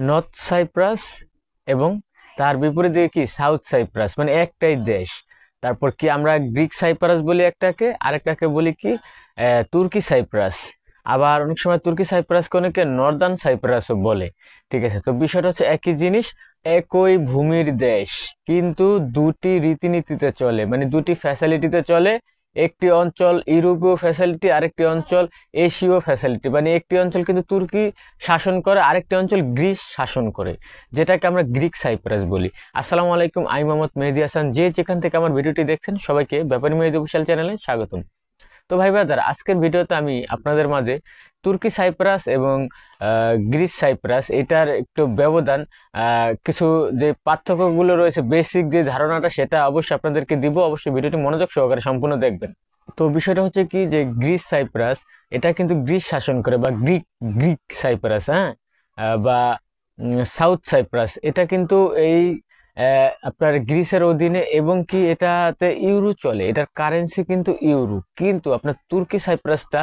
North cypress এবং তার বিপরীতে কি সাউথ সাইপ্রাস, মানে একটাই দেশ। তারপর কি আমরা গ্রিক সাইপ্রাস বলি একটাকে, আরেকটাকে বলি কি তুর্কি সাইপ্রাস। আবার অনেক সময় তুর্কি সাইপ্রাসকে অনেকে নর্দার্ন সাইপ্রাসও বলে। ঠিক আছে, তো বিষয়টা হচ্ছে একই জিনিস, একই ভূমির দেশ, কিন্তু দুটি রীতিনীতিতে চলে, মানে দুটি ফ্যাসিলিটিতে চলে। একটি অঞ্চল ইউরোপীয় ফ্যাসিলিটি, আরেকটি অঞ্চল এশীয় ফ্যাসিলিটি। মানে একটি অঞ্চল কিন্তু তুর্কি শাসন করে, আরেকটি অঞ্চল গ্রিস শাসন করে, যেটাকে আমরা গ্রিক সাইপ্রাস বলি। আসসালামু আলাইকুম, আমি মোহাম্মদ মেহেদী হাসান। যে যেখান থেকে আমার ভিডিওটি দেখছেন সবাইকে ব্যাপারী মেহেদী অফিসিয়াল চ্যানেলে স্বাগতম। তো ভাই ব্রাদার, আজকের ভিডিওতে আমি আপনাদের মাঝে তুর্কি সাইপ্রাস এবং গ্রিস সাইপ্রাস এটার একটু ব্যবধান, কিছু যে পার্থক্যগুলো রয়েছে, বেসিক যে ধারণাটা সেটা অবশ্যই আপনাদেরকে দিব। অবশ্যই ভিডিওটি মনোযোগ সহকারে সম্পূর্ণ দেখবেন। তো বিষয়টা হচ্ছে কি, যে গ্রিস সাইপ্রাস এটা কিন্তু গ্রিস শাসন করে, বা গ্রিক গ্রিক সাইপ্রাস, হ্যাঁ, বা সাউথ সাইপ্রাস এটা কিন্তু এই আপনার গ্রিসের অধীনে, এবং কি এটাতে ইউরো চলে, এটার কারেন্সি কিন্তু ইউরো। কিন্তু আপনার তুর্কি সাইপ্রাসটা,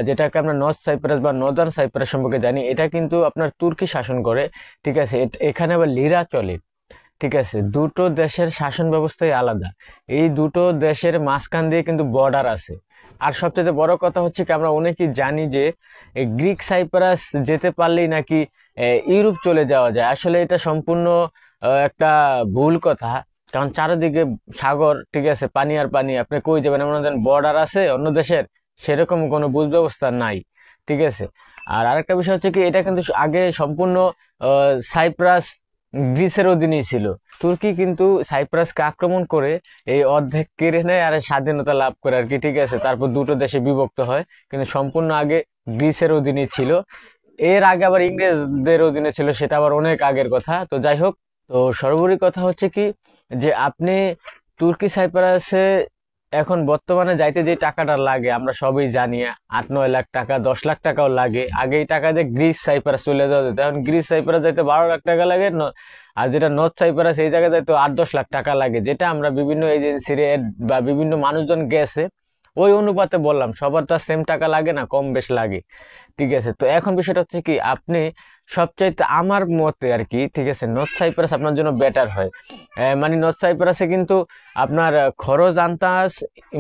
যেটাকে আমরা নর্থ সাইপ্রাস বা নর্দার্ন সাইপ্রাস সম্পর্কে জানি, এটা কিন্তু আপনার তুর্কি শাসন করে। ঠিক আছে, এখানে আবার লিরা চলে। ঠিক আছে, দুটো দেশের শাসন ব্যবস্থাই আলাদা। এই দুটো দেশের মাঝখান দিয়ে কিন্তু বর্ডার আছে। আর সবচেয়ে বড় কথা হচ্ছে কি, আমরা অনেকেই জানি যে এই গ্রিক সাইপ্রাস যেতে পারলেই নাকি ইউরোপ চলে যাওয়া যায়। আসলে এটা সম্পূর্ণ একটা ভুল কথা। কারণ চারিদিকে সাগর, ঠিক আছে, পানি আর পানি, আপনি কই যাবেন? এমন বর্ডার আছে অন্য দেশের, সেরকম কোনো বুঝ ব্যবস্থা নাই। ঠিক আছে, আর আরেকটা বিষয় হচ্ছে কি, এটা কিন্তু আগে সম্পূর্ণ সাইপ্রাস গ্রিসের অধীনেই ছিল। তুর্কি কিন্তু সাইপ্রাসকে আক্রমণ করে এই অর্ধেক কেড়ে নেয় আর স্বাধীনতা লাভ করে আর কি। ঠিক আছে, তারপর দুটো দেশে বিভক্ত হয়, কিন্তু সম্পূর্ণ আগে গ্রিসের অধীনেই ছিল। এর আগে আবার ইংরেজদের অধীনে ছিল, সেটা আবার অনেক আগের কথা। তো যাই হোক, তো সর্বোপরি কথা হচ্ছে কি, যে আপনি তুর্কি সাইপ্রাসে এখন বর্তমানে যাইতে যে টাকাটা লাগে আমরা সবই জানি, 8-9 লাখ টাকা, 10 লাখ টাকাও লাগে। আগে এই টাকা দিয়ে গ্রিস সাইপ্রাস চলে যাওয়া যেত, এখন গ্রিস সাইপ্রাস যাইতে 12 লাখ টাকা লাগে। আর যেটা নর্থ সাইপ্রাস এই জায়গায় যাইতে 8-10 লাখ টাকা লাগে, যেটা আমরা বিভিন্ন এজেন্সির বা বিভিন্ন মানুষজন গেছে ওই অনুপাতে বললাম। সবার তো সেম টাকা লাগে না, কম বেশ লাগে। ঠিক আছে, তো এখন বিষয়টা হচ্ছে কি, আপনি সবচাইতে আমার মতে আর কি, ঠিক আছে, নর্থ সাইপ্রাস আপনার জন্য বেটার হয়। মানে নর্থ সাইপ্রাসে কিন্তু আপনার খরচ আন্তাজ,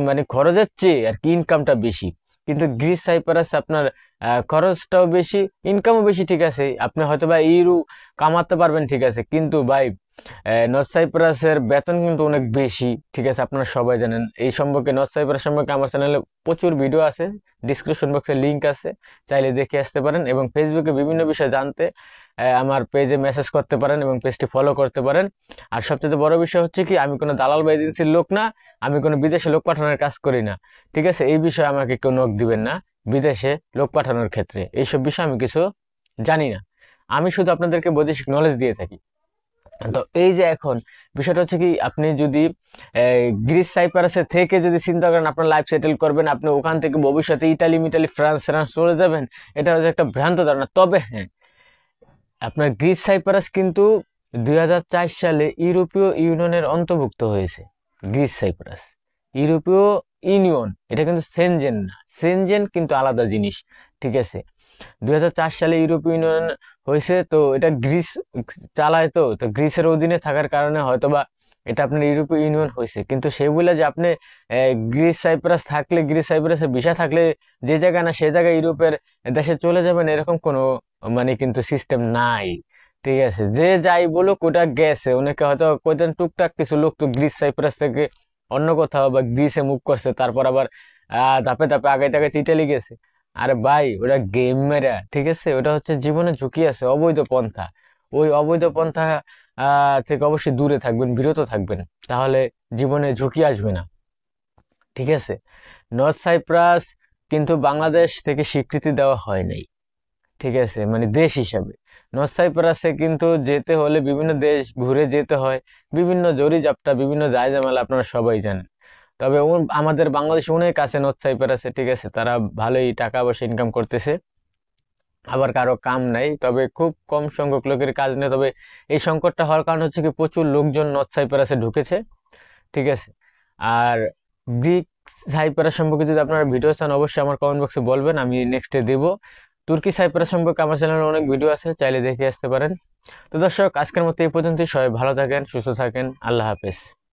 মানে খরচের চেয়ে আর কি ইনকামটা বেশি। কিন্তু গ্রিস সাইপ্রাস আপনার খরচটাও বেশি, ইনকামও বেশি। ঠিক আছে, আপনি হয়তো বা ইউরো কামাতে পারবেন, ঠিক আছে, কিন্তু ভাই নর্থ সাইপ্রাসের বেতন কিন্তু অনেক বেশি। ঠিক আছে, আপনারা সবাই জানেন এই সম্পর্কে। নর্থ সাইপ্রাস সম্পর্কে আমার চ্যানেলে প্রচুর ভিডিও আছে, ডিসক্রিপশন বক্সে লিঙ্ক আছে, চাইলে দেখে আসতে পারেন। এবং ফেসবুকে বিভিন্ন বিষয় জানতে আমার পেজে মেসেজ করতে পারেন এবং পেজটি ফলো করতে পারেন। আর সবচেয়ে বড় বিষয় হচ্ছে কি, আমি কোনো দালাল বা এজেন্সির লোক না, আমি কোনো বিদেশে লোক পাঠানোর কাজ করি না। ঠিক আছে, এই বিষয়ে আমাকে কেউ নক দিবেন না। বিদেশে লোক পাঠানোর ক্ষেত্রে এইসব বিষয় আমি কিছু জানি না। আমি শুধু আপনাদেরকে বৈদেশিক নলেজ দিয়ে থাকি। তো এই যে এখন বিষয়টা হচ্ছে কি, আপনি যদি গ্রিস সাইপ্রাসে থেকে যদি চিন্তা করেন আপনার লাইফ সেটেল করবেন, আপনি ওখান থেকে ভবিষ্যতে ইটালি মিটালি ফ্রান্স ফ্রান্স চলে যাবেন, এটা হচ্ছে একটা ভ্রান্ত ধারণা। তবে হ্যাঁ, আপনার গ্রিস সাইপ্রাস কিন্তু 2004 সালে ইউরোপীয় ইউনিয়নের অন্তর্ভুক্ত হয়েছে। গ্রিস সাইপ্রাস ইউরোপীয় ইউনিয়ন, এটা কিন্তু সেনজেন না। সেনজেন কিন্তু আলাদা জিনিস। ঠিক আছে, 2004 সালে ইউরোপীয় ইউনিয়ন হয়েছে, তো এটা গ্রিস চালায়। তো গ্রিসের অধীনে থাকার কারণে হয়তোবা এটা আপনার ইউরোপীয় ইউনিয়ন হয়েছে। কিন্তু সেই বলে যে আপনি গ্রিস সাইপ্রাস থাকলে, গ্রিস সাইপ্রাসে ভিসা থাকলে যে জায়গায় না সে জায়গায় ইউরোপের দেশে চলে যাবেন, এরকম কোনো মানে কিন্তু সিস্টেম নাই। ঠিক আছে, যে যাই বলুক ওটা গেছে, অনেকে হয়তো কইতেন টুকটাক কিছু লোক তো গ্রিস সাইপ্রাস থেকে অন্য কোথাও বা গ্রিসে মুভ করছে, তারপর আবার ধাপে ধাপে আগাইতে আগাইতে ইটালি গেছে। আরে ভাই, ওটা গেম মেরা। ঠিক আছে, ওটা হচ্ছে জীবনে ঝুঁকি আছে, অবৈধ পন্থা। ওই অবৈধ পন্থা থেকে অবশ্যই দূরে থাকবেন, বিরত থাকবেন, তাহলে জীবনে ঝুঁকি আসবে না। ঠিক আছে, নর্থ সাইপ্রাস কিন্তু বাংলাদেশ থেকে স্বীকৃতি দেওয়া হয় নাই। ঠিক আছে, মানে দেশ হিসাবে নর্থ সাইপ্রাসে কিন্তু যেতে হলে বিভিন্ন দেশ ঘুরে যেতে হয়, বিভিন্ন জরিজাপটা, বিভিন্ন জায়জামেলা আপনারা সবাই জানেন। তবে আমাদের বাংলাদেশে অনেক আছে নর্থ সাইপ্রাসে। ঠিক আছে, তারা ভালোই টাকা পয়সা ইনকাম করতেছে, আবার কারো কাম নাই, তবে খুব কম সংখ্যক লোকের কাজ নেই। তবে এই সংকটটা হওয়ার কারণ হচ্ছে কি, প্রচুর লোকজন নর্থ সাইপ্রাসে ঢুকেছে। ঠিক আছে, আর গ্রিক সাইপ্রাস সম্পর্কে যদি আপনারা ভিডিও চান অবশ্যই আমার কমেন্ট বক্সে বলবেন, আমি নেক্সটে দেব। তুর্কি সাইপ্রাস সম্পর্কে আমার চ্যানেলে অনেক ভিডিও আছে, চাইলে দেখে আসতে পারেন। তো দর্শক, আজকের মতো এই পর্যন্তই। সবাই ভালো থাকেন, সুস্থ থাকেন, আল্লাহ হাফেজ।